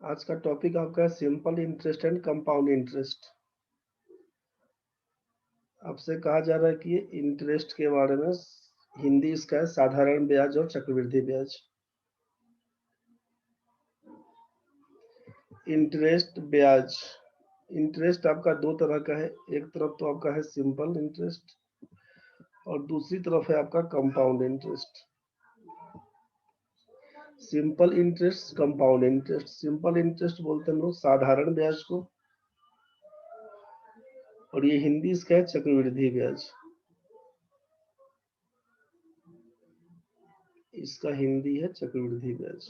आज का टॉपिक आपका है simple interest and compound interest. आपसे कहा जा रहा है कि ये इंटरेस्ट के बारे में हिंदी इसका है साधारण ब्याज और चक्रवृद्धि ब्याज। इंटरेस्ट ब्याज, इंटरेस्ट आपका दो तरह का है। एक तरफ तो आपका है सिंपल इंटरेस्ट और दूसरी तरफ है आपका compound interest. Simple interest, compound interest. Simple interest बोलते हैं हम लोग साधारण ब्याज को, और ये हिंदी इसका है चक्रवृद्धि ब्याज। इसका हिंदी है चक्रवृद्धि ब्याज।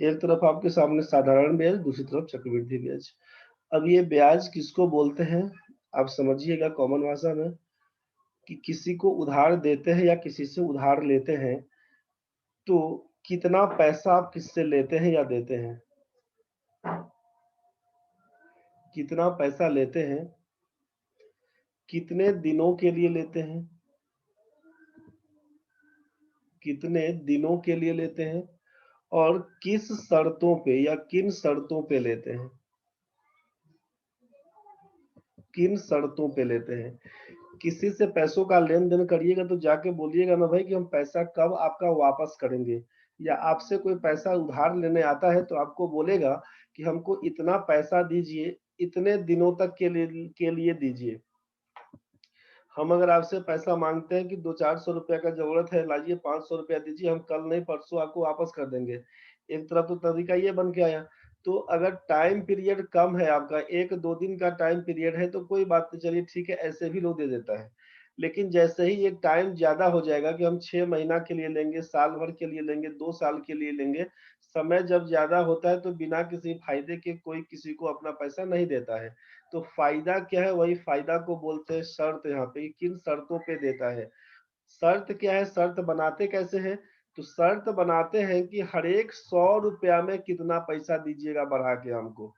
एक तरफ आपके सामने साधारण ब्याज, दूसरी तरफ चक्रवृद्धि ब्याज। अब ये ब्याज किसको बोलते हैं आप समझिएगा कॉमन भाषा में, कि किसी को उधार देते हैं या किसी से उधार लेते हैं तो कितना पैसा आप किससे लेते हैं या देते हैं, कितना पैसा लेते हैं, कितने दिनों के लिए लेते हैं, कितने दिनों के लिए लेते हैं, और किस शर्तों पे या किन शर्तों पे लेते हैं, किन शर्तों पे लेते हैं। किसी से पैसों का लेन देन करिएगा तो जाके बोलिएगा ना भाई कि हम पैसा कब आपका वापस करेंगे, या आपसे कोई पैसा उधार लेने आता है तो आपको बोलेगा कि हमको इतना पैसा दीजिए, इतने दिनों तक के लिए दीजिए। हम अगर आपसे पैसा मांगते हैं कि 200-400 रुपया का जरूरत है, लाइए 500 रुपया दीजिए, हम कल नहीं परसों आपको वापस कर देंगे। एक तरफ तो तरीका ये बन के आया। तो अगर टाइम पीरियड कम है आपका, 1-2 दिन का टाइम पीरियड है तो कोई बात नहीं, चलिए ठीक है, ऐसे भी लोग दे देता है। लेकिन जैसे ही एक टाइम ज्यादा हो जाएगा कि हम 6 महीना के लिए लेंगे, साल भर के लिए लेंगे, 2 साल के लिए लेंगे, समय जब ज्यादा होता है तो बिना किसी फायदे के कोई किसी को अपना पैसा नहीं देता है। तो फायदा क्या है, वही फायदा को बोलते हैं शर्त। यहाँ पे किन शर्तों पे देता है, शर्त क्या है, शर्त बनाते कैसे हैं। तो शर्त बनाते हैं कि हर एक 100 रुपया में कितना पैसा दीजिएगा बढ़ा के हमको।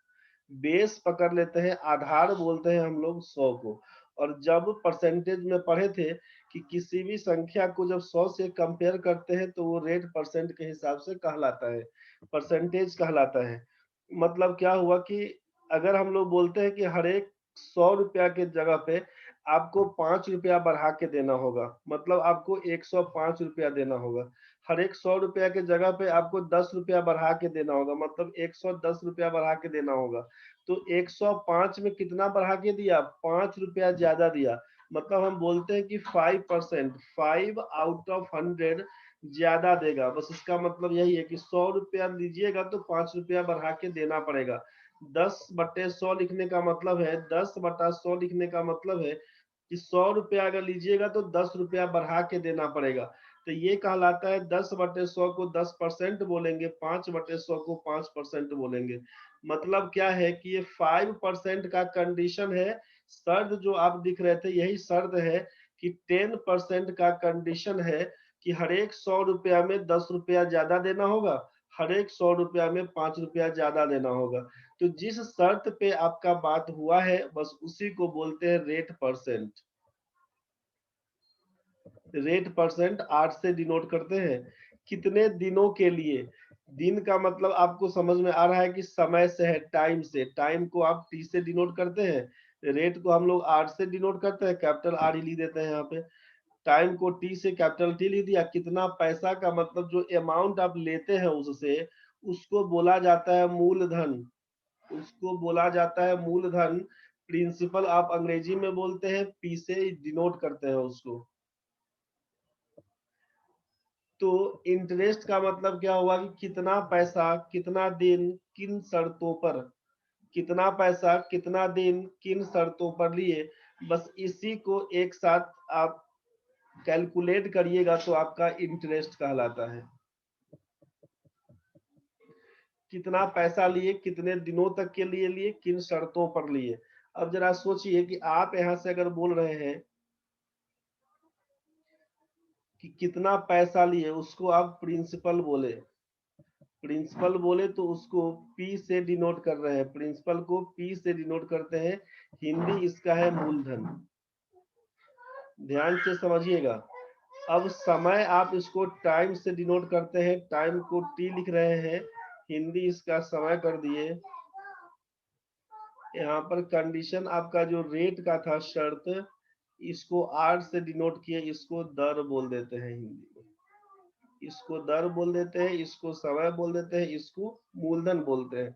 बेस पकड़ लेते हैं, आधार बोलते हैं हम लोग 100 को। और जब परसेंटेज में पढ़े थे कि किसी भी संख्या को जब 100 से कंपेयर करते हैं तो वो रेट परसेंट के हिसाब से कहलाता है, परसेंटेज कहलाता है। मतलब क्या हुआ कि अगर हम लोग बोलते हैं कि हर एक 100 रुपया के जगह पे आपको 5 रुपया बढ़ा के देना होगा, मतलब आपको 105 रुपया देना होगा। हर एक 100 रुपया के जगह पे आपको 10 रुपया बढ़ा के देना होगा, मतलब 110 रुपया बढ़ा के देना होगा। तो 105 में कितना बढ़ा के दिया, 5 रुपया ज्यादा दिया। मतलब हम बोलते हैं कि 5%, 5/100 ज्यादा देगा। बस इसका मतलब यही है कि 100 रुपया लीजिएगा तो 5 रुपया बढ़ा के देना पड़ेगा। 10/100 लिखने का मतलब है, 10/100 लिखने का मतलब है कि 100 रुपया अगर लीजिएगा तो 10 रुपया बढ़ा के देना पड़ेगा। तो ये कहलाता है 10/100 को 10% बोलेंगे, 5/100 को 5% बोलेंगे। मतलब क्या है कि ये 5% का कंडीशन है। शर्त जो आप दिख रहे थे यही शर्त है कि 10% का कंडीशन है कि हर एक 100 रुपया में 10 रुपया ज्यादा देना होगा, हर एक 100 रुपया में 5 रुपया ज्यादा देना होगा। तो जिस शर्त पे आपका बात हुआ है बस उसी को बोलते हैं रेट परसेंट। रेट परसेंट 8 से डिनोट करते हैं। कितने दिनों के लिए, दिन का मतलब आपको समझ में आ रहा है कि समय से है, टाइम से। टाइम को आप टी से डिनोट करते हैं, रेट को हम लोग आर से डिनोट करते हैं, कैपिटल आर ही लिख देते हैं यहाँ पे। टाइम को टी से कैपिटल टी लिख दिया। कितना पैसा का मतलब जो अमाउंट आप लेते हैं उससे, उसको बोला जाता है मूलधन, उसको बोला जाता है मूलधन। प्रिंसिपल आप अंग्रेजी में बोलते हैं, पी से डिनोट करते हैं उसको। तो इंटरेस्ट का मतलब क्या हुआ कि कितना पैसा कितना दिन किन शर्तों पर, कितना पैसा कितना दिन किन शर्तों पर लिए। बस इसी को एक साथ आप कैलकुलेट करिएगा तो आपका इंटरेस्ट कहलाता है। कितना पैसा लिए, कितने दिनों तक के लिए लिए, किन शर्तों पर लिए। अब जरा सोचिए कि आप यहां से अगर बोल रहे हैं कि कितना पैसा लिए, उसको आप प्रिंसिपल बोले, प्रिंसिपल बोले तो उसको पी से डिनोट कर रहे हैं, प्रिंसिपल को पी से डिनोट करते हैं। हिंदी इसका है मूलधन। ध्यान से समझिएगा, अब समय आप इसको टाइम से डिनोट करते हैं, टाइम को टी लिख रहे हैं, हिंदी इसका समय कर दिए। यहाँ पर कंडीशन आपका जो रेट का था शर्त, इसको आर से डिनोट किए, इसको दर बोल देते हैं हिंदी में, इसको दर बोल देते हैं, इसको समय बोल देते हैं, इसको मूलधन बोलते हैं।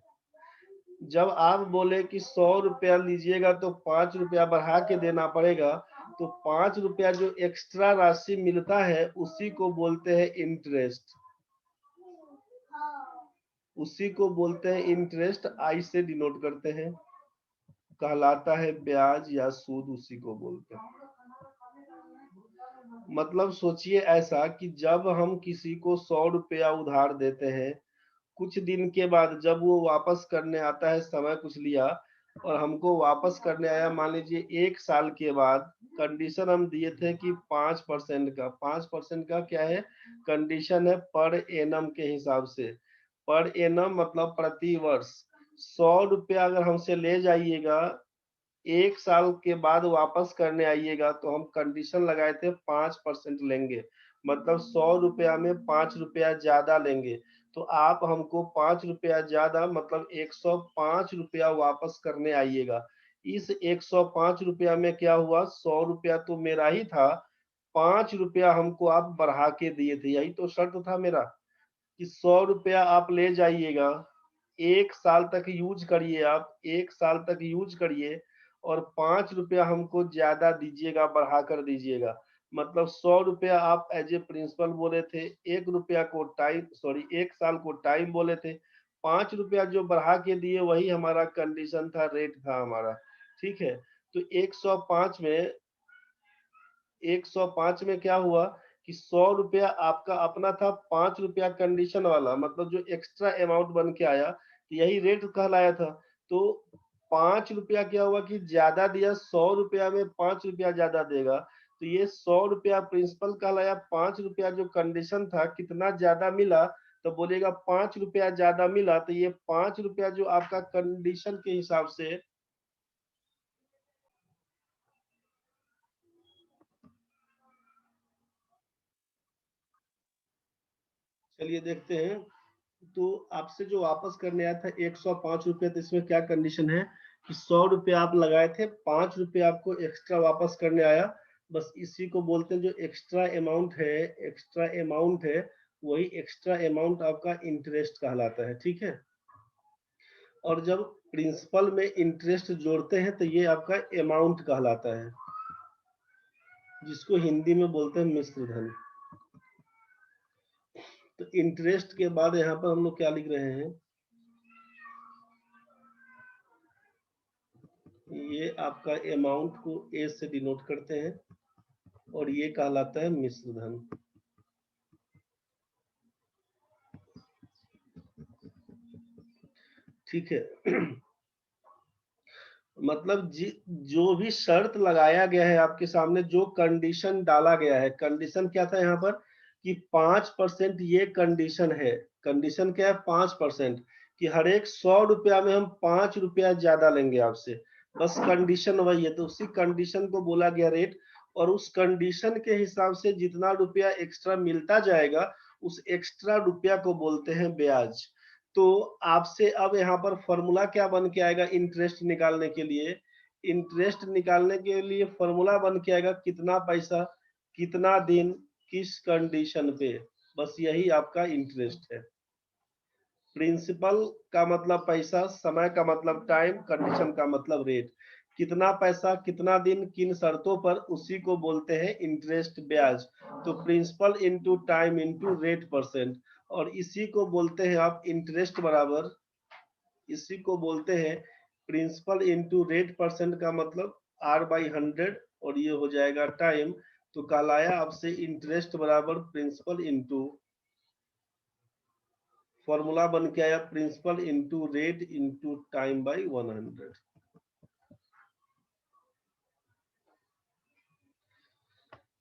जब आप बोले कि 100 रुपया लीजिएगा तो 5 रुपया बढ़ा के देना पड़ेगा, तो 5 रुपया जो एक्स्ट्रा राशि मिलता है उसी को बोलते हैं इंटरेस्ट, उसी को बोलते हैं इंटरेस्ट, आई से डिनोट करते हैं, कहलाता है ब्याज या सूद, उसी को बोलते हैं। मतलब सोचिए ऐसा कि जब हम किसी को 100 रुपया उधार देते हैं, कुछ दिन के बाद जब वो वापस करने आता है, समय कुछ लिया और हमको वापस करने आया, मान लीजिए 1 साल के बाद, कंडीशन हम दिए थे कि 5% का, 5% का क्या है कंडीशन है, पर एनम के हिसाब से, पर एनम मतलब प्रति वर्ष। 100 रुपया अगर हमसे ले जाइएगा, 1 साल के बाद वापस करने आइएगा, तो हम कंडीशन लगाए थे 5% लेंगे, मतलब 100 रुपया में 5 रुपया ज्यादा लेंगे, तो आप हमको 5 रुपया ज्यादा मतलब 105 रुपया वापस करने आइएगा। इस 105 रुपया में क्या हुआ, 100 रुपया तो मेरा ही था, 5 रुपया हमको आप बढ़ा के दिए थे, यही तो शर्त था मेरा कि 100 रुपया आप ले जाइएगा, 1 साल तक यूज करिए, आप 1 साल तक यूज करिए और 5 रुपया हमको ज्यादा दीजिएगा, बढ़ा कर दीजिएगा। मतलब 100 रुपया आप एज ए प्रिंसिपल बोले थे, 1 रुपया को टाइम, सॉरी 1 साल को टाइम बोले थे, 5 रुपया जो बढ़ा के दिए वही हमारा कंडीशन था, रेट था हमारा। ठीक है, तो 105 में 105 में क्या हुआ कि 100 रुपया आपका अपना था, 5 रुपया कंडीशन वाला, मतलब जो एक्स्ट्रा अमाउंट बन के आया, यही रेट कहलाया था। तो 5 रुपया क्या हुआ कि ज्यादा दिया, 100 रुपया में 5 रुपया ज्यादा देगा, तो ये 100 रुपया प्रिंसिपल कहलाया, 5 रुपया जो कंडीशन था कितना ज्यादा मिला, तो बोलेगा 5 रुपया ज्यादा मिला, तो ये 5 रुपया जो आपका कंडीशन के हिसाब से, चलिए देखते हैं। तो आपसे जो वापस करने आया था 105 रुपया, तो इसमें क्या कंडीशन है कि 100 रुपया आप लगाए थे, 5 रुपया आपको एक्स्ट्रा वापस करने आया, बस इसी को बोलते हैं जो एक्स्ट्रा अमाउंट है, एक्स्ट्रा अमाउंट है, वही एक्स्ट्रा अमाउंट आपका इंटरेस्ट कहलाता है। ठीक है, और जब प्रिंसिपल में इंटरेस्ट जोड़ते हैं तो ये आपका अमाउंट कहलाता है, जिसको हिंदी में बोलते हैं मिश्र धन। तो इंटरेस्ट के बाद यहाँ पर हम लोग क्या लिख रहे हैं, ये आपका अमाउंट को ए से डिनोट करते हैं और ये कहलाता है मिश्र धन। ठीक है मतलब जो भी शर्त लगाया गया है आपके सामने, जो कंडीशन डाला गया है, कंडीशन क्या था यहाँ पर कि 5% ये कंडीशन है, कंडीशन क्या है 5%, कि हर एक 100 रुपया में हम 5 रुपया ज्यादा लेंगे आपसे, बस कंडीशन वही है, तो उसी कंडीशन को बोला गया रेट, और उस कंडीशन के हिसाब से जितना रुपया एक्स्ट्रा मिलता जाएगा, उस एक्स्ट्रा रुपया को बोलते हैं ब्याज। तो आपसे अब यहाँ पर फॉर्मूला क्या बन के आएगा इंटरेस्ट निकालने के लिए, इंटरेस्ट निकालने के लिए फॉर्मूला बन के आएगा कितना पैसा, कितना दिन, किस कंडीशन पे, बस यही आपका इंटरेस्ट है। प्रिंसिपल का मतलब पैसा, समय का मतलब टाइम, कंडीशन का मतलब रेट, कितना पैसा कितना दिन किन शर्तों पर, उसी को बोलते हैं इंटरेस्ट, ब्याज। तो principal into time into rate percent, और इसी को बोलते हैं आप इंटरेस्ट बराबर, इसी को बोलते हैं प्रिंसिपल इंटू रेट परसेंट, का मतलब R/100, और ये हो जाएगा टाइम। तो कहलाया आपसे इंटरेस्ट बराबर प्रिंसिपल इंटू, फॉर्मूला बन के आया principal into rate into time by 100।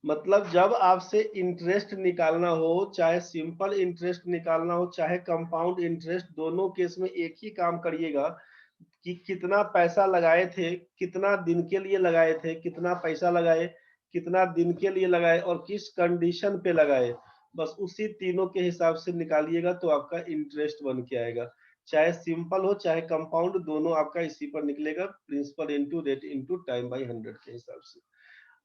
मतलब जब आपसे इंटरेस्ट निकालना हो, चाहे सिंपल इंटरेस्ट निकालना हो, चाहे कंपाउंड इंटरेस्ट, दोनों केस में एक ही काम करिएगा कि कितना पैसा लगाए थे, कितना दिन के लिए लगाए थे, कितना पैसा लगाए, कितना दिन के लिए लगाए और किस कंडीशन पे लगाए, बस उसी तीनों के हिसाब से निकालिएगा तो आपका इंटरेस्ट बन के आएगा। चाहे सिंपल हो चाहे कंपाउंड, दोनों आपका इसी पर निकलेगा, principal into rate into time by 100 के हिसाब से।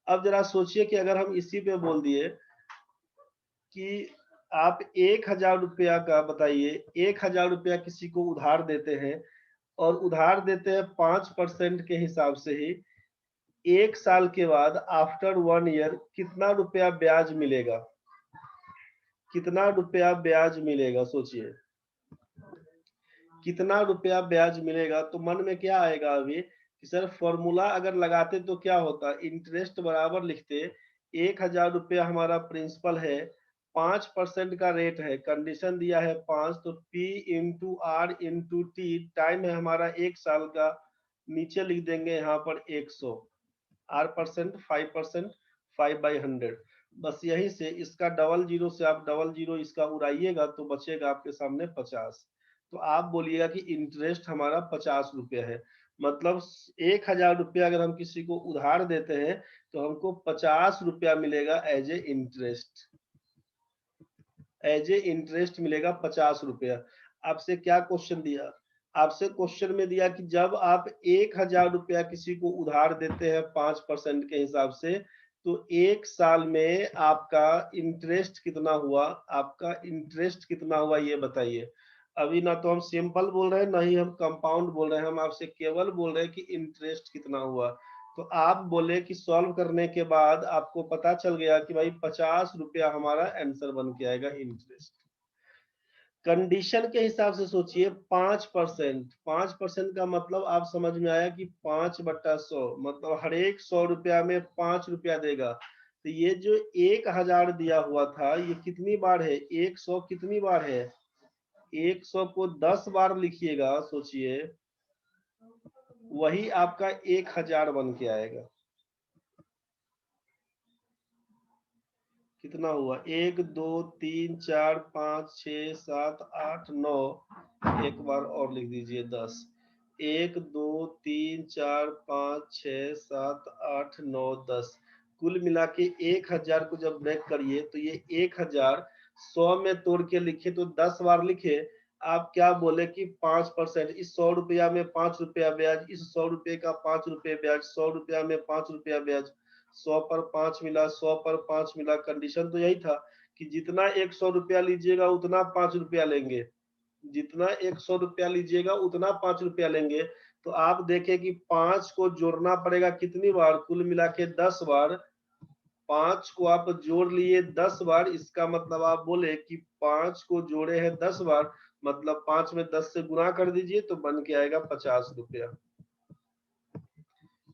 अब जरा सोचिए कि अगर हम इसी पे बोल दिए कि आप 1000 रुपया का बताइए, 1000 रुपया किसी को उधार देते हैं और उधार देते हैं 5% के हिसाब से ही, 1 साल के बाद आफ्टर 1 ईयर कितना रुपया ब्याज मिलेगा, कितना रुपया ब्याज मिलेगा, सोचिए कितना रुपया ब्याज मिलेगा। तो मन में क्या आएगा अभी कि सर फॉर्मूला अगर लगाते तो क्या होता, इंटरेस्ट बराबर लिखते, 1000 रुपया हमारा प्रिंसिपल है, 5% का रेट है, कंडीशन दिया है 5, तो P into R into T, time है हमारा 1 साल का, नीचे लिख देंगे यहाँ पर 100, आर परसेंट 5%, 5/100, बस यही से इसका डबल जीरो से आप डबल जीरो इसका उड़ाइएगा तो बचेगा आपके सामने 50। तो आप बोलिएगा कि इंटरेस्ट हमारा 50 रुपया है, मतलब 1000 रुपया अगर हम किसी को उधार देते हैं तो हमको 50 रुपया मिलेगा as a interest, as a interest मिलेगा 50 रुपया। आपसे क्या क्वेश्चन दिया, आपसे क्वेश्चन में दिया कि जब आप 1000 रुपया किसी को उधार देते हैं 5% के हिसाब से, तो 1 साल में आपका इंटरेस्ट कितना हुआ, आपका इंटरेस्ट कितना हुआ ये बताइए। अभी ना तो हम सिंपल बोल रहे हैं ना ही हम कंपाउंड बोल रहे हैं, हम आपसे केवल बोल रहे हैं कि इंटरेस्ट कितना हुआ। तो आप बोले कि सॉल्व करने के बाद आपको पता चल गया कि भाई 50 रुपया हमारा आंसर बन के आएगा इंटरेस्ट। कंडीशन के हिसाब से सोचिए, 5%, 5% का मतलब आप समझ में आया कि 5/100, मतलब हर एक 100 रुपया में 5 रुपया देगा। तो ये जो 1000 दिया हुआ था ये कितनी बार है, 100 कितनी बार है, 100 को 10 बार लिखिएगा, सोचिए वही आपका 1000 बन के आएगा। कितना हुआ, 1 2 3 4 5 6 7 8 9, एक बार और लिख दीजिए 10, 1 2 3 4 5 6 7 8 9 10, कुल मिला के 1000 को जब ब्रेक करिए तो ये 1000 100 में तोड़ के लिखे तो 10 बार लिखे। आप क्या बोले कि 5%, इस 100 रुपया में 5 रुपया ब्याज, इस 100 रुपये का 5 रुपये ब्याज, 100 रुपया में 5 रुपया ब्याज, 100 पर 5 मिला, 100 पर 5 मिला। कंडीशन तो यही था कि जितना 100 रुपया लीजिएगा उतना 5 रुपया लेंगे, जितना 100 रुपया लीजिएगा उतना 5 रुपया लेंगे। तो आप देखें कि 5 को जोड़ना पड़ेगा कितनी बार, कुल मिला के 10 बार। 5 को आप जोड़ लिए 10 बार, इसका मतलब आप बोले कि 5 को जोड़े हैं 10 बार, मतलब 5 में 10 से गुना कर दीजिए तो बन के आएगा 50 रुपया।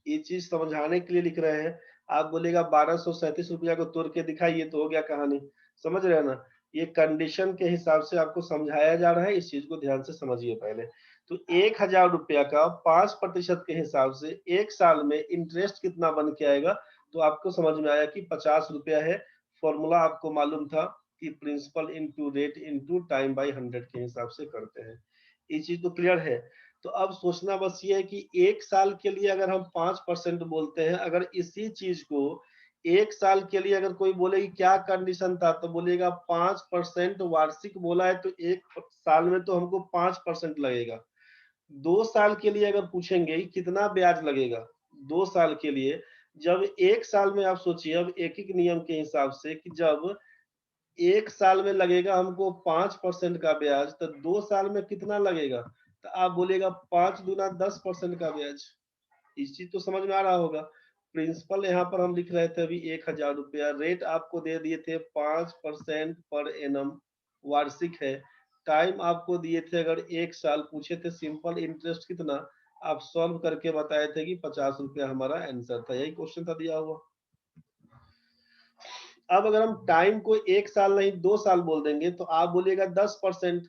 ये चीज समझाने के लिए लिख रहे हैं। आप बोलेगा 1237 रुपया को तोड़ के दिखाइए तो हो गया कहानी, समझ रहे हैं ना। ये कंडीशन के हिसाब से आपको समझाया जा रहा है, इस चीज को ध्यान से समझिए पहले। तो 1000 रुपया का 5% के हिसाब से 1 साल में इंटरेस्ट कितना बन के आएगा, तो आपको समझ में आया कि 50 रुपया है। फॉर्मूला आपको मालूम था कि principal into rate into time by 100 के हिसाब से करते हैं। ये चीज तो क्लियर है। तो अब सोचना बस ये है कि 1 साल के लिए अगर हम 5% बोलते हैं, अगर इसी चीज को 1 साल के लिए अगर कोई बोले कि क्या कंडीशन था, तो बोलेगा 5% वार्षिक बोला है तो 1 साल में तो हमको 5% लगेगा। 2 साल के लिए अगर पूछेंगे कि कितना ब्याज लगेगा 2 साल के लिए, जब 1 साल में आप सोचिए, अब एक एक नियम के हिसाब से कि जब 1 साल में लगेगा हमको 5% का ब्याज, तो 2 साल में कितना लगेगा, तो आप बोलेगा 5 दूना 10% का ब्याज। इस चीज तो समझ में आ रहा होगा। प्रिंसिपल यहाँ पर हम लिख रहे थे अभी 1000 रुपया, रेट आपको दे दिए थे 5% पर एनम, वार्षिक है। टाइम आपको दिए थे, अगर 1 साल पूछे थे, सिंपल इंटरेस्ट कितना, आप सॉल्व करके बताए थे कि 50 रुपया हमारा आंसर था, यही क्वेश्चन था दिया हुआ। अब अगर हम टाइम को 1 साल नहीं 2 साल बोल देंगे तो आप बोलिएगा 10%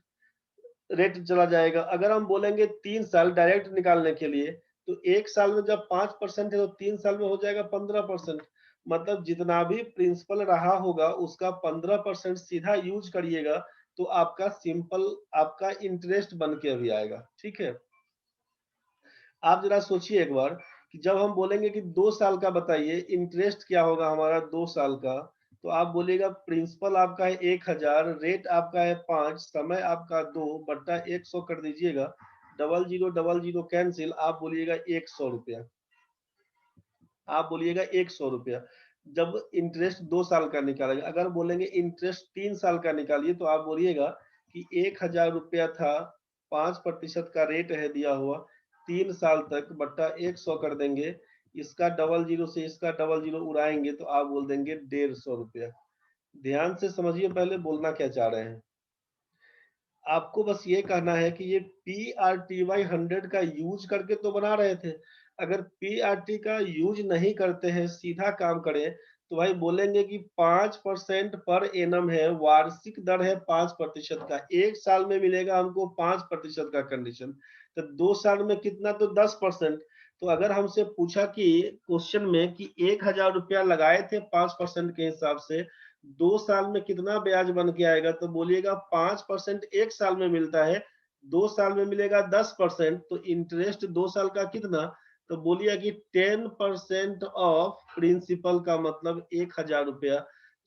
रेट चला जाएगा। अगर हम बोलेंगे 3 साल डायरेक्ट निकालने के लिए, तो 1 साल में जब 5% है तो 3 साल में हो जाएगा 15%, मतलब जितना भी प्रिंसिपल रहा होगा उसका 15% सीधा यूज करिएगा तो आपका सिंपल आपका इंटरेस्ट बन के भी आएगा। ठीक है, आप जरा सोचिए एक बार कि जब हम बोलेंगे कि 2 साल का बताइए इंटरेस्ट क्या होगा हमारा 2 साल का, तो आप बोलिएगा प्रिंसिपल आपका है 1000, रेट आपका है 5, समय आपका 2 बट्टा 100 कर दीजिएगा, डबल जीरो कैंसिल, आप बोलिएगा 100 रुपया, आप बोलिएगा 100 रुपया। जब इंटरेस्ट 2 साल का निकालेंगे, अगर बोलेंगे इंटरेस्ट 3 साल का निकालिए तो आप बोलिएगा कि 1000 रुपया था, 5% का रेट है दिया हुआ, 3 साल तक बट्टा 100 कर देंगे, इसका डबल जीरो से इसका डबल जीरो उड़ाएंगे तो आप बोल देंगे 150 रुपया। ध्यान से समझिए पहले बोलना क्या चाह रहे हैं। आपको बस ये कहना है कि ये PRTY 100 का यूज करके तो बना रहे थे। अगर PRT का यूज नहीं करते हैं, सीधा काम करें, तो भाई बोलेंगे कि 5% पर एनम है, वार्षिक दर है 5% का, 1 साल में मिलेगा हमको 5% का कंडीशन, तो 2 साल में कितना, तो 10%। तो अगर हमसे पूछा कि क्वेश्चन में कि 1000 रुपया लगाए थे 5% के हिसाब से, 2 साल में कितना ब्याज बन के आएगा, तो बोलिएगा 5% 1 साल में मिलता है, 2 साल में मिलेगा 10%, तो इंटरेस्ट 2 साल का कितना, तो बोलिए कि 10% ऑफ प्रिंसिपल का मतलब 1000 रुपया,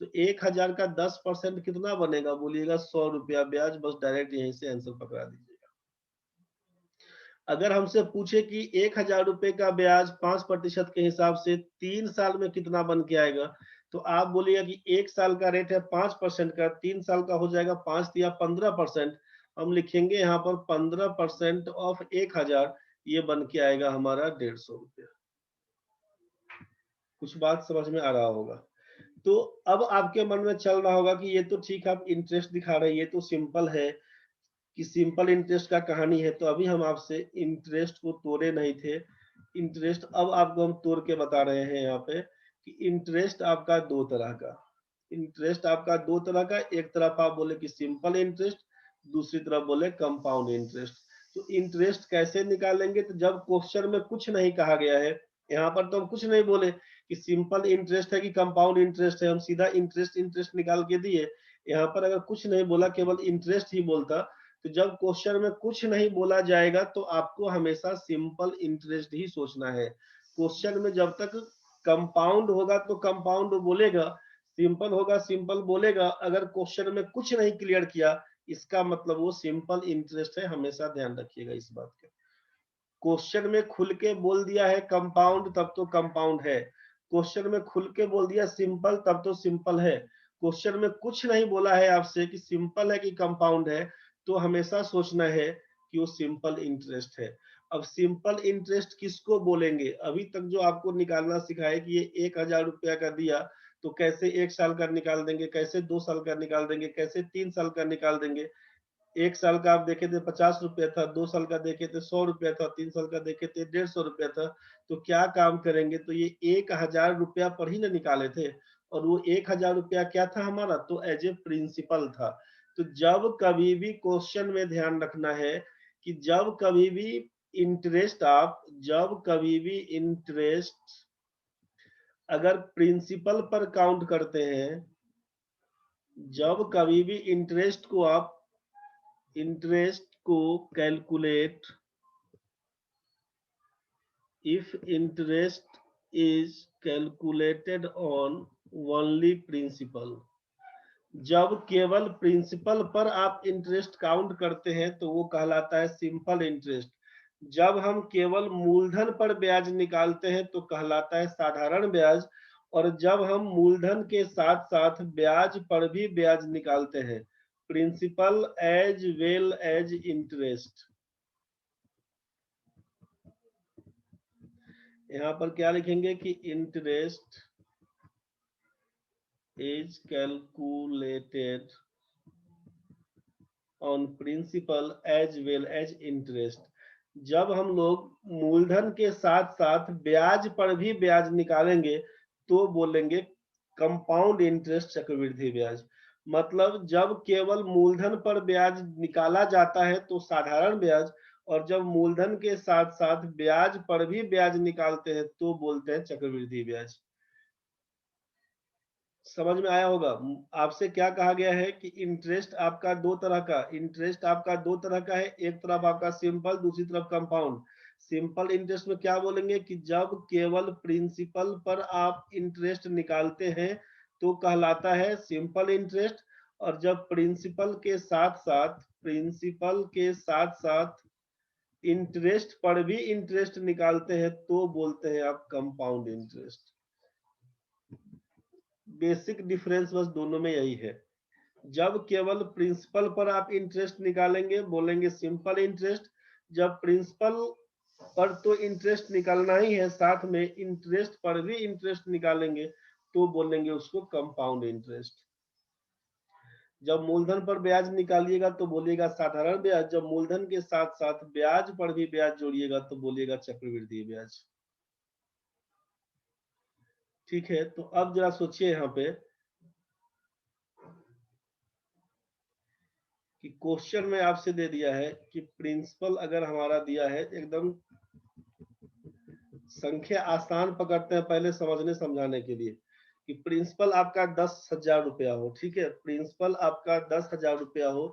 तो 1000 का 10% कितना बनेगा, बोलिएगा 100 रुपया ब्याज, बस डायरेक्ट यहीं से आंसर पकड़ा दीजिएगा। अगर हमसे पूछे कि 1000 रुपए का ब्याज 5% के हिसाब से 3 साल में कितना बन के आएगा, तो आप बोलिएगा कि 1 साल का रेट है 5% का, 3 साल का हो जाएगा 5 या 15%, हम लिखेंगे यहाँ पर 15% ऑफ 1000, ये बन के आएगा हमारा 150 रुपया। कुछ बात समझ में आ रहा होगा। तो अब आपके मन में चल रहा होगा कि ये तो ठीक है, आप इंटरेस्ट दिखा रहे हैं, ये तो सिंपल है कि सिंपल इंटरेस्ट का कहानी है, तो अभी हम आपसे इंटरेस्ट को तोड़े नहीं थे। इंटरेस्ट अब आपको हम तोड़ के बता रहे हैं यहाँ पे कि इंटरेस्ट आपका 2 तरह का, इंटरेस्ट आपका 2 तरह का, एक तरफ आप बोले कि सिंपल इंटरेस्ट, दूसरी तरफ बोले कंपाउंड इंटरेस्ट। तो इंटरेस्ट कैसे निकालेंगे, तो जब क्वेश्चन में कुछ नहीं कहा गया है, यहाँ पर तो हम कुछ नहीं बोले कि सिंपल इंटरेस्ट है कि कंपाउंड इंटरेस्ट है, हम सीधा इंटरेस्ट इंटरेस्ट निकाल के दिए। यहाँ पर अगर कुछ नहीं बोला, केवल इंटरेस्ट ही बोलता, तो जब क्वेश्चन में कुछ नहीं बोला जाएगा तो आपको हमेशा सिंपल इंटरेस्ट ही सोचना है। क्वेश्चन में जब तक कंपाउंड होगा तो कंपाउंड बोलेगा, सिंपल होगा सिंपल बोलेगा, अगर क्वेश्चन में कुछ नहीं क्लियर किया, इसका मतलब वो सिंपल इंटरेस्ट है, हमेशा ध्यान रखिएगा इस बात का। क्वेश्चन में खुल के बोल दिया है कंपाउंड, तब तो कंपाउंड है, क्वेश्चन में खुल के बोल दिया सिंपल, तब तो सिंपल है। क्वेश्चन में कुछ नहीं बोला है आपसे कि सिंपल है कि कंपाउंड है, तो हमेशा सोचना है कि वो सिंपल इंटरेस्ट है। अब सिंपल इंटरेस्ट किसको बोलेंगे, अभी तक जो आपको निकालना सिखाए कि ये 1000 रुपया का दिया, तो कैसे 1 साल का निकाल देंगे, कैसे 2 साल का निकाल देंगे, कैसे 3 साल का निकाल देंगे। 1 साल का आप देखे थे 50 रुपया था, 2 साल का देखे थे 100 रुपया था, 3 साल का देखे थे 150 रुपया था। तो क्या काम करेंगे, तो ये 1000 रुपया पर ही ना निकाले थे, और वो 1000 रुपया क्या था हमारा, तो एज ए प्रिंसिपल था। तो जब कभी भी क्वेश्चन में ध्यान रखना है कि जब कभी भी इंटरेस्ट, आप जब कभी भी इंटरेस्ट अगर प्रिंसिपल पर काउंट करते हैं, जब कभी भी इंटरेस्ट को आप इंटरेस्ट को calculate, if interest is calculated on only principal, जब केवल प्रिंसिपल पर आप इंटरेस्ट काउंट करते हैं तो वो कहलाता है सिंपल इंटरेस्ट। जब हम केवल मूलधन पर ब्याज निकालते हैं तो कहलाता है साधारण ब्याज, और जब हम मूलधन के साथ साथ ब्याज पर भी ब्याज निकालते हैं, principal as well as interest. यहाँ पर क्या लिखेंगे कि interest is calculated on principal as well as interest. जब हम लोग मूलधन के साथ साथ ब्याज पर भी ब्याज निकालेंगे तो बोलेंगे कंपाउंड इंटरेस्ट, चक्रवृद्धि ब्याज। मतलब जब केवल मूलधन पर ब्याज निकाला जाता है तो साधारण ब्याज, और जब मूलधन के साथ साथ ब्याज पर भी ब्याज निकालते हैं तो बोलते हैं चक्रवृद्धि ब्याज। समझ में आया होगा। आपसे क्या कहा गया है कि इंटरेस्ट आपका 2 तरह का, इंटरेस्ट आपका 2 तरह का है, एक तरफ आपका सिंपल, दूसरी तरफ कंपाउंड। सिंपल इंटरेस्ट में क्या बोलेंगे कि जब केवल प्रिंसिपल पर आप इंटरेस्ट निकालते हैं तो कहलाता है सिंपल इंटरेस्ट, और जब प्रिंसिपल के साथ साथ इंटरेस्ट पर भी इंटरेस्ट निकालते हैं तो बोलते हैं आप कंपाउंड इंटरेस्ट। बेसिक डिफरेंस बस दोनों में यही है। जब केवल प्रिंसिपल पर आप इंटरेस्ट निकालेंगे बोलेंगे सिंपल इंटरेस्ट, जब प्रिंसिपल पर तो इंटरेस्ट निकालना ही है, साथ में इंटरेस्ट पर भी इंटरेस्ट निकालेंगे तो बोलेंगे उसको कंपाउंड इंटरेस्ट। जब मूलधन पर ब्याज निकालिएगा तो बोलिएगा साधारण ब्याज, जब मूलधन के साथ साथ ब्याज पर भी ब्याज जोड़िएगा तो बोलिएगा चक्रवृद्धि ब्याज। ठीक है, तो अब जरा सोचिए यहाँ पे कि क्वेश्चन में आपसे दे दिया है कि प्रिंसिपल अगर हमारा दिया है, एकदम संख्या आसान पकड़ते हैं पहले समझने समझाने के लिए, कि प्रिंसिपल आपका 10,000 रुपया हो। ठीक है, प्रिंसिपल आपका 10,000 रुपया हो,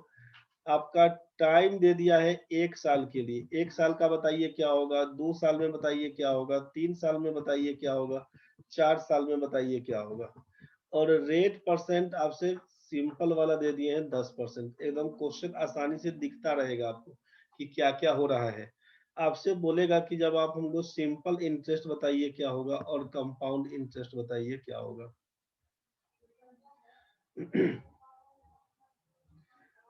आपका टाइम दे दिया है 1 साल के लिए। 1 साल का बताइए क्या होगा, 2 साल में बताइए क्या होगा, 3 साल में बताइए क्या होगा, 4 साल में बताइए क्या होगा। और रेट परसेंट आपसे सिंपल वाला दे दिए हैं 10%। एकदम क्वेश्चन आसानी से दिखता रहेगा आपको कि क्या क्या हो रहा है। आपसे बोलेगा कि जब आप हमको सिंपल इंटरेस्ट बताइए क्या होगा और कंपाउंड इंटरेस्ट बताइए क्या होगा।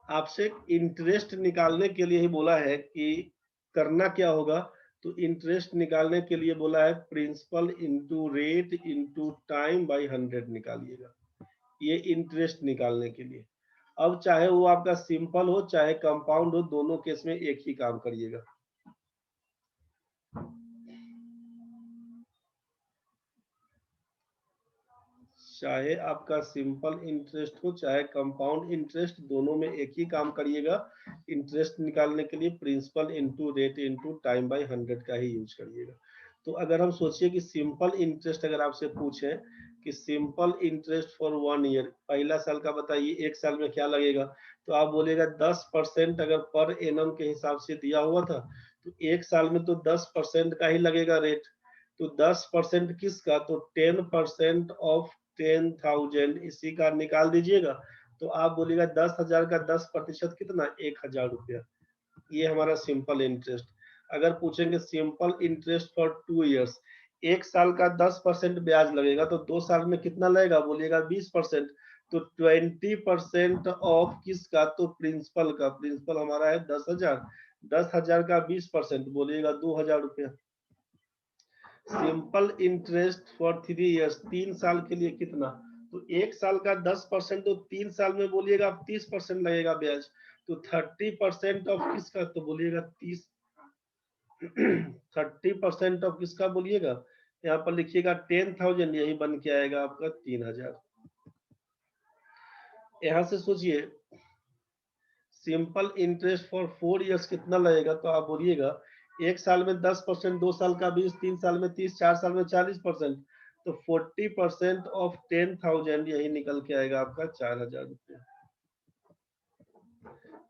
आपसे इंटरेस्ट निकालने के लिए ही बोला है कि करना क्या होगा, तो इंटरेस्ट निकालने के लिए बोला है principal into rate into time by 100 निकालिएगा, ये इंटरेस्ट निकालने के लिए। अब चाहे वो आपका सिंपल हो चाहे कंपाउंड हो, दोनों केस में एक ही काम करिएगा। चाहे आपका सिंपल इंटरेस्ट हो चाहे कंपाउंड इंटरेस्ट, दोनों में एक ही काम करिएगा। इंटरेस्ट निकालने के लिए principal into rate into time by 100 का ही यूज करिएगा। तो अगर हम सोचिए कि सिंपल इंटरेस्ट अगर आपसे पूछे कि सिंपल इंटरेस्ट फॉर 1 ईयर, पहला साल का बताइए 1 साल में क्या लगेगा, तो आप बोलेगा 10% अगर पर एनम के हिसाब से दिया हुआ था तो 1 साल में तो 10% का ही लगेगा रेट। तो 10% किसका, तो 10% ऑफ 10,000 इसी का निकाल दीजिएगा। तो आप बोलिएगा 10,000 का 10% कितना, 1,000 रुपया। ये हमारा सिंपल इंटरेस्ट। अगर पूछेंगे सिंपल इंटरेस्ट फॉर 2 ईयर्स, 1 साल का 10% ब्याज लगेगा तो 2 साल में कितना लगेगा, बोलिएगा 20%। तो 20% ऑफ किसका, तो प्रिंसिपल का। प्रिंसिपल हमारा है 10,000, 10,000 का 20% बोलिएगा 2,000 रुपया। सिंपल इंटरेस्ट फॉर 3 ईयर्स, 3 साल के लिए कितना, तो 1 साल का 10%, तो 3 साल में बोलिएगा 30% लगेगा ब्याज। तो 30% ऑफ किसका, तो बोलिएगा 30 30% ऑफ किसका बोलिएगा, यहाँ पर लिखिएगा 10,000, यही बन के आएगा आपका 3,000। यहाँ से सोचिए सिंपल इंटरेस्ट फॉर 4 ईयर्स कितना लगेगा, तो आप बोलिएगा 1 साल में 10%, 2 साल का 20, 3 साल में 30, 4 साल में 40%। तो 40% ऑफ 10,000 यही निकल के आएगा आपका 4,000 रुपया।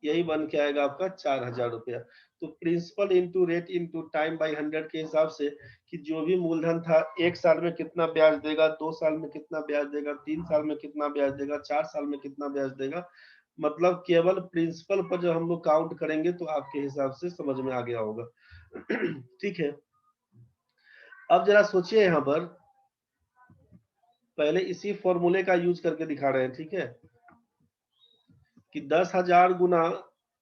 यही बन के आएगा आपका 4,000 रुपया। तो principal into rate into time by 100 के हिसाब से कि जो भी मूलधन था 1 साल में कितना ब्याज देगा, 2 साल में कितना ब्याज देगा, 3 साल में कितना ब्याज देगा, 4 साल में कितना ब्याज देगा, मतलब केवल प्रिंसिपल पर जब हम लोग काउंट करेंगे तो आपके हिसाब से समझ में आ गया होगा। ठीक है, अब जरा सोचिए यहाँ पर, पहले इसी फॉर्मूले का यूज करके दिखा रहे हैं। ठीक है, कि 10,000 गुना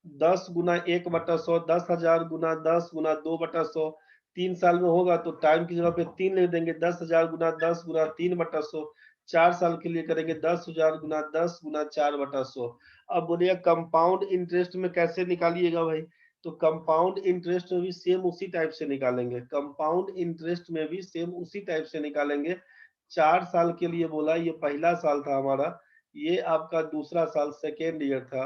10 गुना 1/100, 10,000 गुना 10 गुना 2/100, 3 साल में होगा तो टाइम की जगह पे 3 लिख देंगे। 10,000 गुना 10 गुना 3/100, 4 साल के लिए करेंगे 10,000 गुना 10 गुना 4/100। अब बोलिए कंपाउंड इंटरेस्ट में कैसे निकालिएगा भाई, तो कंपाउंड इंटरेस्ट में भी सेम उसी टाइप से निकालेंगे। कंपाउंड इंटरेस्ट में भी सेम उसी टाइप से निकालेंगे। 4 साल के लिए बोला, ये पहला साल था हमारा, ये आपका दूसरा साल सेकेंड ईयर था,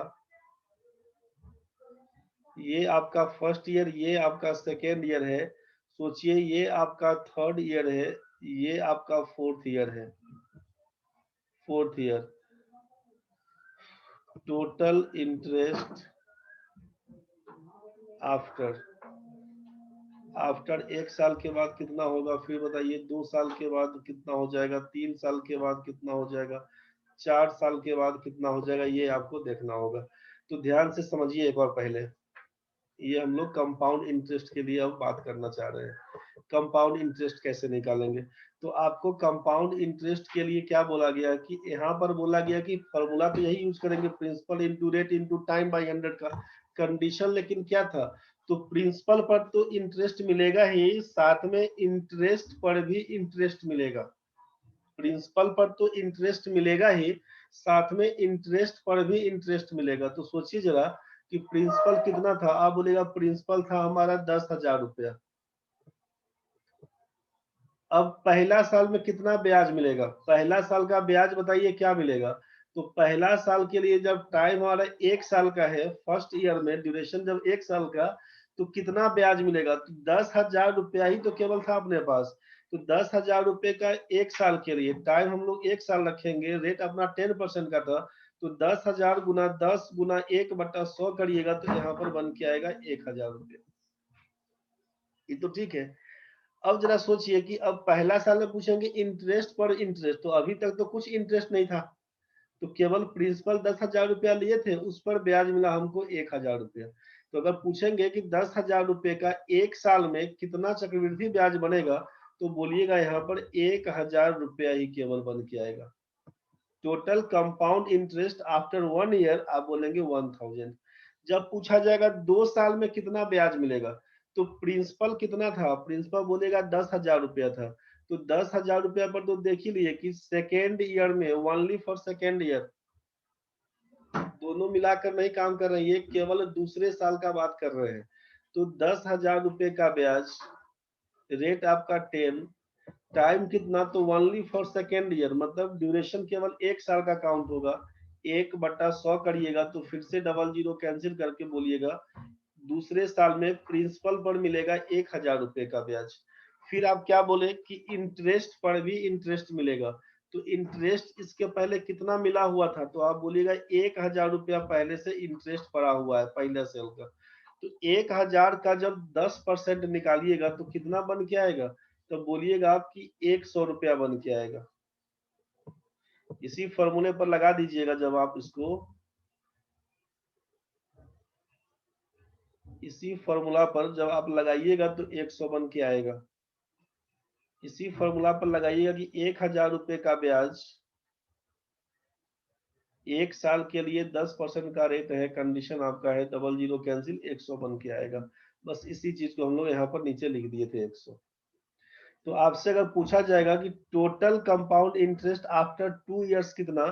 ये आपका फर्स्ट ईयर, ये आपका सेकेंड ईयर है। सोचिए ये आपका थर्ड ईयर है, ये आपका फोर्थ ईयर है। Fourth year total interest after after 1 साल के बाद कितना होगा, फिर बताइए 2 साल के बाद कितना हो जाएगा, 3 साल के बाद कितना हो जाएगा, 4 साल के बाद कितना हो जाएगा, ये आपको देखना होगा। तो ध्यान से समझिए एक बार पहले, ये हम लोग कंपाउंड इंटरेस्ट के लिए अब बात करना चाह रहे हैं। कंपाउंड इंटरेस्ट कैसे निकालेंगे, तो आपको कंपाउंड इंटरेस्ट के लिए क्या बोला गया कि यहाँ पर बोला गया कि फॉर्मूला तो यही यूज करेंगे, principal into rate into time by 100 का कंडीशन, लेकिन क्या था, तो प्रिंसिपल पर तो इंटरेस्ट मिलेगा ही, साथ में इंटरेस्ट पर भी इंटरेस्ट मिलेगा। प्रिंसिपल पर तो इंटरेस्ट मिलेगा ही, साथ में इंटरेस्ट पर भी इंटरेस्ट मिलेगा। तो सोचिए जरा कि प्रिंसिपल कितना था, आप बोलेगा प्रिंसिपल था हमारा 10,000 रुपया। अब पहला साल में कितना ब्याज मिलेगा, पहला साल का ब्याज बताइए क्या मिलेगा। तो पहला साल के लिए जब टाइम हमारा 1 साल का है, फर्स्ट ईयर में ड्यूरेशन जब 1 साल का, तो कितना ब्याज मिलेगा, तो 10,000 रुपया ही तो केवल था अपने पास। तो 10,000 रुपये का 1 साल के लिए टाइम हम लोग 1 साल रखेंगे, रेट अपना 10% का था, तो 10,000 गुना 10 गुना 1/100 करिएगा, तो यहाँ पर बन के आएगा 1,000 रुपये। ये तो ठीक है। अब जरा सोचिए कि अब पहला साल में पूछेंगे इंटरेस्ट पर इंटरेस्ट, तो अभी तक तो कुछ इंटरेस्ट नहीं था, तो केवल प्रिंसिपल 10,000 रुपया लिए थे, उस पर ब्याज मिला हमको 1,000 रुपया। तो अगर पूछेंगे कि 10,000 रुपये का 1 साल में कितना चक्रवृद्धि ब्याज बनेगा, तो बोलिएगा यहाँ पर 1,000 रुपया ही केवल बन के आएगा। Total compound interest after 1 year आप बोलेंगे 1,000। जब पूछा जाएगा 2 साल में कितना ब्याज मिलेगा, तो प्रिंसिपल कितना था, प्रिंसिपल बोलेगा 10,000 रुपया था, तो 10,000 रुपया पर तो देख ही लिए कि सेकेंड ईयर में, ओनली फॉर सेकेंड ईयर, दोनों मिलाकर नहीं काम कर रहे हैं, ये केवल दूसरे साल का बात कर रहे हैं। तो 10,000 रुपये का ब्याज, रेट आपका 10, टाइम कितना, तो ओनली फॉर सेकेंड ईयर, मतलब ड्यूरेशन केवल 1 साल का काउंट होगा, 1/100 करिएगा, तो फिर से डबल जीरो कैंसिल करके बोलिएगा दूसरे साल में प्रिंसिपल पर मिलेगा 1,000 रुपये का ब्याज। फिर आप क्या बोले कि इंटरेस्ट पर भी इंटरेस्ट मिलेगा, तो इंटरेस्ट इसके पहले कितना मिला हुआ था, तो आप बोलिएगा 1,000 रुपया पहले से इंटरेस्ट पड़ा हुआ है पहले सेल का। तो 1,000 का जब 10% निकालिएगा तो कितना बन के आएगा, तो बोलिएगा आप कि 100 रुपया बन के आएगा। इसी फॉर्मूले पर लगा दीजिएगा, जब आप इसको इसी फॉर्मूला पर जब आप लगाइएगा तो 100 बन के आएगा। इसी फॉर्मूला पर लगाइएगा कि 1,000 रुपये का ब्याज 1 साल के लिए 10% का रेट है, कंडीशन आपका है डबल जीरो कैंसिल, 100 बन के आएगा। बस इसी चीज को हम लोग यहाँ पर नीचे लिख दिए थे 100। तो आपसे अगर पूछा जाएगा कि total compound interest after 2 years कितना,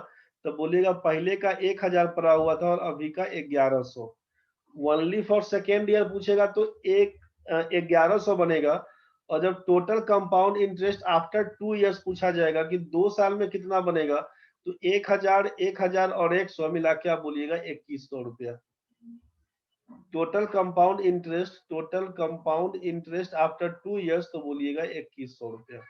तो बोलिएगा पहले का 1,000 पड़ा हुआ था और अभी का 1,100। ओनली फॉर सेकेंड ईयर पूछेगा तो 1,100 बनेगा। और जब total compound interest after 2 years पूछा जाएगा कि 2 साल में कितना बनेगा, तो 1,000 1,000 और 100 मिला के आप बोलिएगा 2,100 रुपया। Total compound interest after 2 years, तो बोलिएगा 2,100 रुपया।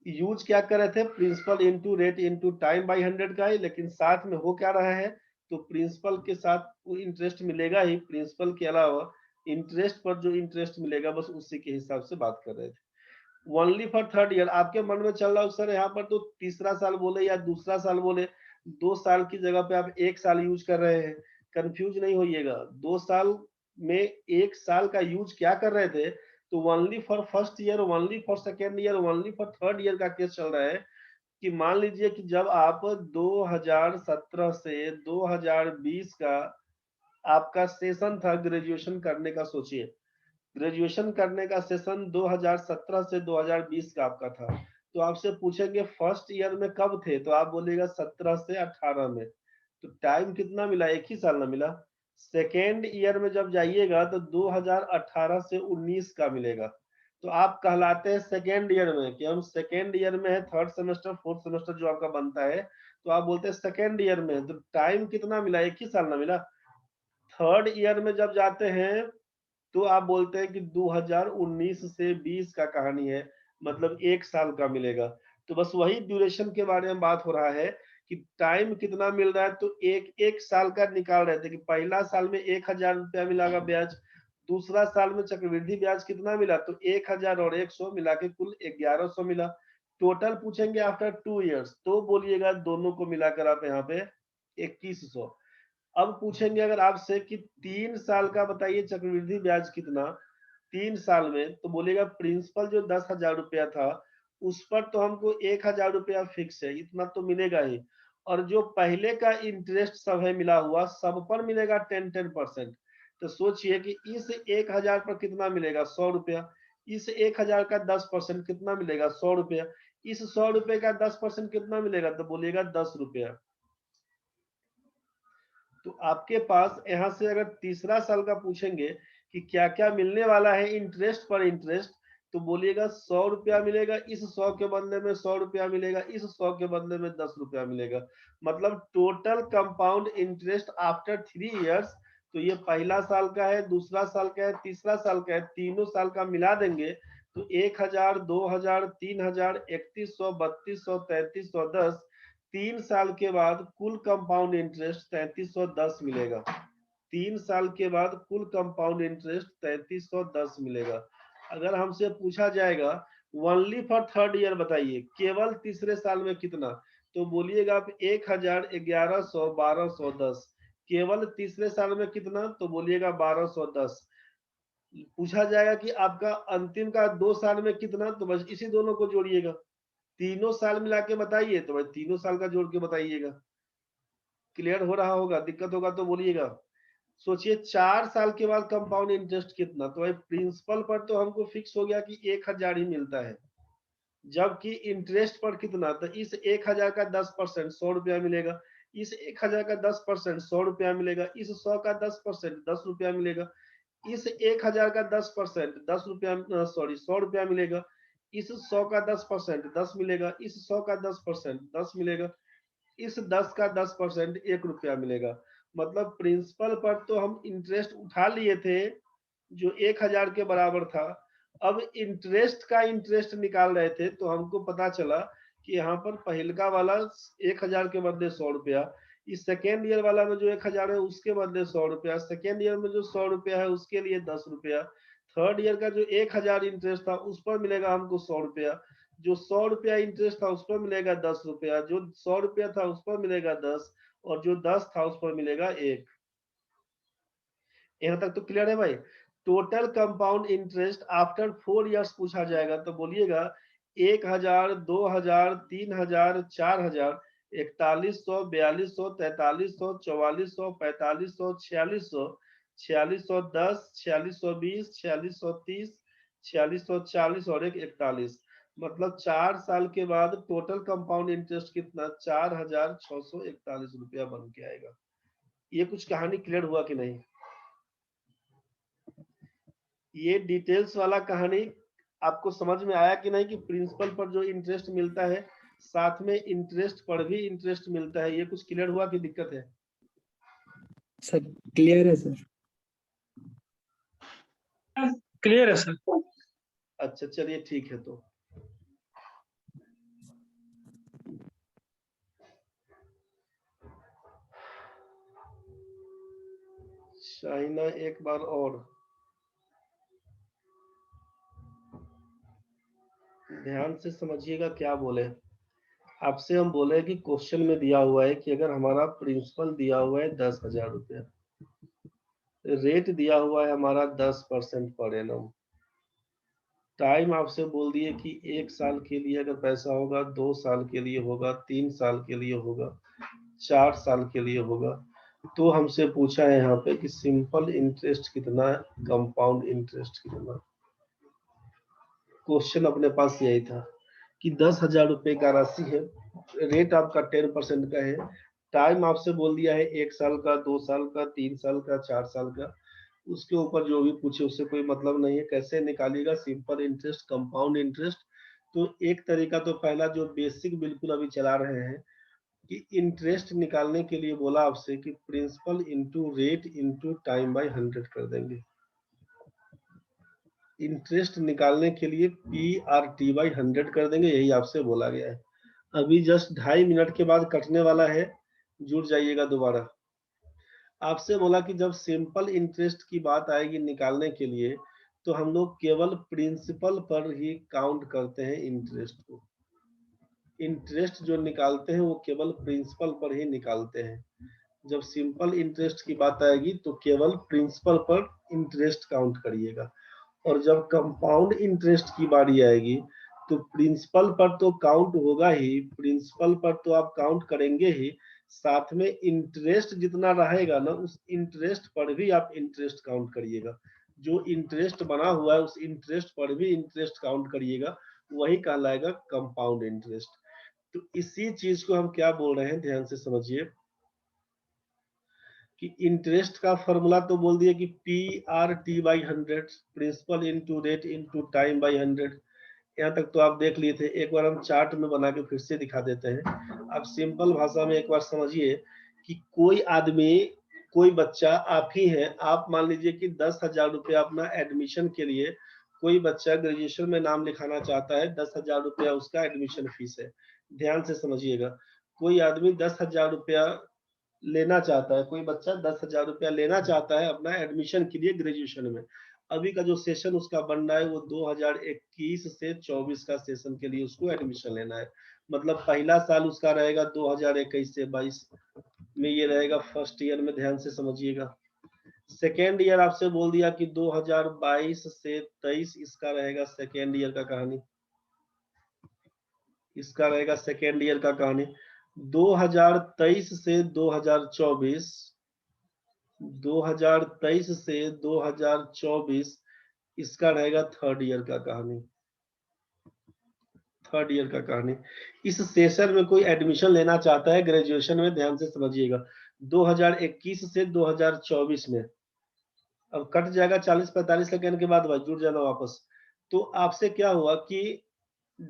यूज क्या कर रहे थे, principal into rate into time by 100 का ही, लेकिन साथ में हो क्या रहा है, तो प्रिंसिपल के साथ वो इंटरेस्ट मिलेगा ही, प्रिंसिपल के अलावा इंटरेस्ट पर जो इंटरेस्ट मिलेगा बस उसी के हिसाब से बात कर रहे थे। ओनली फॉर थर्ड ईयर आपके मन में चल रहा हो सर यहाँ पर तो तीसरा साल बोले या दूसरा साल बोले, 2 साल की जगह पे आप 1 साल यूज कर रहे हैं, कंफ्यूज नहीं होइएगा। 2 साल में 1 साल का यूज क्या कर रहे थे, तो only for first year, only for second year, only for third year का केस चल रहा है। कि मान लीजिए कि जब आप 2017 से 2020 का आपका सेशन था ग्रेजुएशन करने का, सोचिए ग्रेजुएशन करने का सेशन 2017 से 2020 का आपका था, तो आपसे पूछेंगे फर्स्ट ईयर में कब थे, तो आप बोलिएगा 17 से 18 में, तो टाइम कितना मिला, 1 ही साल ना मिला। सेकेंड ईयर में जब जाइएगा तो 2018 से 19 का मिलेगा। तो आप कहलाते हैं सेकेंड ईयर में, कि हम सेकेंड ईयर में है, थर्ड सेमेस्टर फोर्थ सेमेस्टर जो आपका बनता है, तो आप बोलते हैं सेकेंड ईयर में, तो टाइम कितना मिला, 1 ही साल ना मिला। थर्ड ईयर में जब जाते हैं तो आप बोलते हैं कि 2019 से 20 का कहानी है, मतलब 1 साल का मिलेगा। तो बस वही ड्यूरेशन के बारे में बात हो रहा है कि टाइम कितना मिल रहा है, तो एक एक साल का निकाल रहे थे कि पहला साल में 1,000 रुपया मिलेगा ब्याज, दूसरा साल में चक्रवृद्धि ब्याज कितना मिला, तो 1000 और 100 मिला के कुल 1100 मिला। टोटल पूछेंगे आफ्टर 2 इयर्स, तो बोलिएगा दोनों को मिलाकर आप यहाँ पे 2100। अब पूछेंगे अगर आपसे कि 3 साल का बताइए चक्रवृद्धि ब्याज कितना 3 साल में, तो बोलेगा प्रिंसिपल जो 10,000 रुपया था उस पर तो हमको 1000 रुपया फिक्स है, इतना तो मिलेगा ही, और जो पहले का इंटरेस्ट सब है मिला हुआ सब पर मिलेगा 10% तो सोचिए कि इस 1000 पर कितना मिलेगा 100 रुपया, इस 1000 का 10% कितना मिलेगा 100 रुपया, इस 100 रुपये का 10% कितना मिलेगा, तो बोलिएगा 10 रुपया। तो आपके पास यहाँ से अगर तीसरा साल का पूछेंगे कि क्या क्या मिलने वाला है इंटरेस्ट पर इंटरेस्ट, तो बोलिएगा 100 रुपया मिलेगा, इस 100 के बदले में 100 रुपया मिलेगा, इस 100 के बदले में 10 रुपया मिलेगा। मतलब total compound interest after 3 years, तो ये पहला साल का है, दूसरा साल का है, तीसरा साल का है, तीनों साल का मिला देंगे तो 1000, 2000, 3000, 3100, 3200, 3310, 3 साल के बाद कुल कंपाउंड इंटरेस्ट 3310 मिलेगा। 3 साल के बाद कुल कंपाउंड इंटरेस्ट 3310 मिलेगा। अगर हमसे पूछा जाएगा ओनली फॉर थर्ड ईयर बताइए केवल तीसरे साल में कितना, तो बोलिएगा आप 1000, 1100, 1210, केवल तीसरे साल में कितना, तो बोलिएगा 1210। पूछा जाएगा कि आपका अंतिम का 2 साल में कितना, तो बस इसी दोनों को जोड़िएगा, तीनों साल मिला के बताइए, तो भाई तीनों साल का जोड़ के बताइएगा। क्लियर हो रहा होगा, दिक्कत होगा तो बोलिएगा। सोचिए 4 साल के बाद कंपाउंड इंटरेस्ट कितना, तो भाई प्रिंसिपल पर तो हमको फिक्स हो गया कि 1000 ही मिलता है, जबकि इंटरेस्ट पर कितना, तो इस 1000 का 10% 100 रुपया मिलेगा, इस 1000 का 10% 100 रुपया मिलेगा, इस 100 का 10% 10 रुपया मिलेगा, इस 1000 का 10% 10 रुपया सॉरी 100 रुपया मिलेगा, इस 100 का 10% 10 मिलेगा, इस 100 का 10% 10 मिलेगा, इस 10 का 10% 1 रुपया मिलेगा। मतलब प्रिंसिपल पर तो हम इंटरेस्ट उठा लिए थे जो 1000 के बराबर था, अब इंटरेस्ट का इंटरेस्ट निकाल रहे थे तो हमको पता चला कि यहाँ पर पहलका वाला 1000 के बदले 100 रुपया, इस सेकेंड ईयर वाला में जो 1000 है उसके बदले 100 रुपया, सेकेंड ईयर में जो 100 रुपया है उसके लिए 10 रुपया, थर्ड ईयर का जो 1000 इंटरेस्ट था उस पर मिलेगा हमको 100 रुपया, जो 100 रुपया इंटरेस्ट था उस पर मिलेगा 10 रुपया, जो 100 रुपया था उस पर मिलेगा 10, और जो 10 था उस पर मिलेगा 1। यहाँ तक तो क्लियर है भाई। Total compound interest after 4 years पूछा जाएगा तो बोलिएगा 1000, 2000, 3000, 4000, 4100, 4200, 4300, 4400, 4500, 4600, 4610, 4620, 4630, 4640 और 41, मतलब 4 साल के बाद टोटल कंपाउंड इंटरेस्ट कितना 4641 रुपया बन के आएगा। ये कुछ कहानी क्लियर हुआ कि नहीं? ये डिटेल्स वाला कहानी आपको समझ में आया कि नहीं, कि प्रिंसिपल पर जो इंटरेस्ट मिलता है साथ में इंटरेस्ट पर भी इंटरेस्ट मिलता है, ये कुछ क्लियर हुआ कि दिक्कत है? सर क्लियर है सर। क्लियर है सर। अच्छा चलिए ठीक है। तो शाइना एक बार और ध्यान से समझिएगा क्या बोले। आपसे हम बोले कि क्वेश्चन में दिया हुआ है कि अगर हमारा प्रिंसिपल दिया हुआ है 10,000 रुपया, रेट दिया हुआ है हमारा 10% पर एनम, टाइम आपसे बोल दिए कि 1 साल के लिए अगर पैसा होगा, 2 साल के लिए होगा, 3 साल के लिए होगा, 4 साल के लिए होगा, तो हमसे पूछा है यहाँ पे कि सिंपल इंटरेस्ट कितना है, कंपाउंड इंटरेस्ट कितना। क्वेश्चन अपने पास यही था कि 10,000 रुपए का राशि है, रेट आपका 10% का है, टाइम आपसे बोल दिया है 1 साल का, 2 साल का, 3 साल का, 4 साल का, उसके ऊपर जो भी पूछे उससे कोई मतलब नहीं है। कैसे निकालिएगा सिंपल इंटरेस्ट, कंपाउंड इंटरेस्ट? तो एक तरीका तो पहला जो बेसिक बिल्कुल अभी चला रहे हैं कि इंटरेस्ट निकालने के लिए बोला आपसे कि principal into rate into time by 100 कर देंगे। इंटरेस्ट निकालने के लिए PRT बाई 100 कर देंगे, यही आपसे बोला गया है। अभी जस्ट 2.5 मिनट के बाद कटने वाला है, जुड़ जाइएगा दोबारा। आपसे बोला कि जब सिंपल इंटरेस्ट की बात आएगी निकालने के लिए, तो हम लोग केवल प्रिंसिपल पर ही काउंट करते हैं इंटरेस्ट को। इंटरेस्ट जो निकालते हैं वो केवल प्रिंसिपल पर ही निकालते हैं। जब सिंपल इंटरेस्ट की बात आएगी तो केवल प्रिंसिपल पर इंटरेस्ट काउंट करिएगा, और जब कंपाउंड इंटरेस्ट की बारी आएगी तो प्रिंसिपल पर तो काउंट होगा ही, प्रिंसिपल पर तो आप काउंट करेंगे ही, साथ में इंटरेस्ट जितना रहेगा ना उस इंटरेस्ट पर भी आप इंटरेस्ट काउंट करिएगा। जो इंटरेस्ट बना हुआ है उस इंटरेस्ट पर भी इंटरेस्ट काउंट करिएगा, वही कहलाएगा कंपाउंड इंटरेस्ट। तो इसी चीज को हम क्या बोल रहे हैं, ध्यान से समझिए कि इंटरेस्ट का फॉर्मूला तो बोल दिए कि PRT/100, principal into rate into time by 100। यहाँ तक तो आप देख लिए थे, एक बार हम चार्ट में बना के फिर से दिखा देते हैं। आप सिंपल भाषा में एक बार समझिए कि कोई आदमी, कोई बच्चा, आप ही हैं, आप मान लीजिए कि 10,000 रुपया अपना एडमिशन के लिए, कोई बच्चा ग्रेजुएशन में नाम लिखाना चाहता है, 10,000 रुपया उसका एडमिशन फीस है। ध्यान से समझिएगा, कोई आदमी 10,000 रुपया लेना चाहता है, कोई बच्चा 10,000 रुपया लेना चाहता है अपना एडमिशन के लिए ग्रेजुएशन में। अभी का जो सेशन उसका बन रहा है वो 2021 से 24 का सेशन के लिए उसको एडमिशन लेना है। मतलब पहला साल उसका रहेगा 2021 से 22 में, ये रहेगा फर्स्ट ईयर में, ध्यान से समझिएगा। सेकेंड ईयर आपसे बोल दिया कि 2022 से 23 इसका रहेगा सेकेंड ईयर का कहानी, इसका रहेगा सेकेंड ईयर का कहानी। 2023 से 2024, 2023 से 2024 इसका रहेगा थर्ड ईयर का कहानी, थर्ड ईयर का कहानी। इस सेशन में कोई एडमिशन लेना चाहता है ग्रेजुएशन में, ध्यान से समझिएगा, 2021 से 2024 में। अब कट जाएगा 40-45 सेकंड के बाद, भाई जुड़ जाना वापस। तो आपसे क्या हुआ कि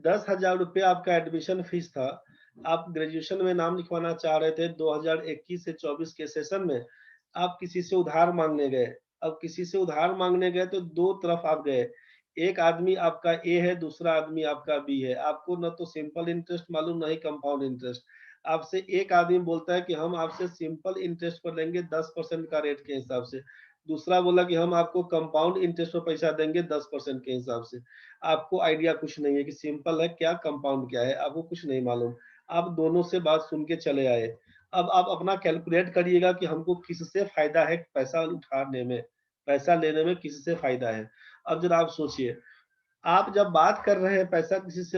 10,000 रुपया आपका एडमिशन फीस था, आप ग्रेजुएशन में नाम लिखवाना चाह रहे थे 2021 से 24 के सेशन में, आप किसी से उधार मांगने गए। अब किसी से उधार मांगने गए तो दो तरफ आप गए, एक आदमी आपका ए है, दूसरा आदमी आपका बी है। आपको न तो सिंपल इंटरेस्ट मालूम, न ही कंपाउंड इंटरेस्ट। आपसे एक आदमी बोलता है कि हम आपसे सिंपल इंटरेस्ट पर लेंगे 10% का रेट के हिसाब से, दूसरा बोला कि हम आपको कंपाउंड इंटरेस्ट पर पैसा देंगे 10% के हिसाब से। आपको आइडिया कुछ नहीं है कि सिंपल है क्या, कंपाउंड क्या है, आपको कुछ नहीं मालूम। आप दोनों से बात सुन के चले आए। अब आप अपना कैलकुलेट करिएगा कि हमको किससे फायदा है पैसा उठाने में, पैसा लेने में किससे फायदा है। अब जरा आप सोचिए, आप जब बात कर रहे हैं पैसा किसी से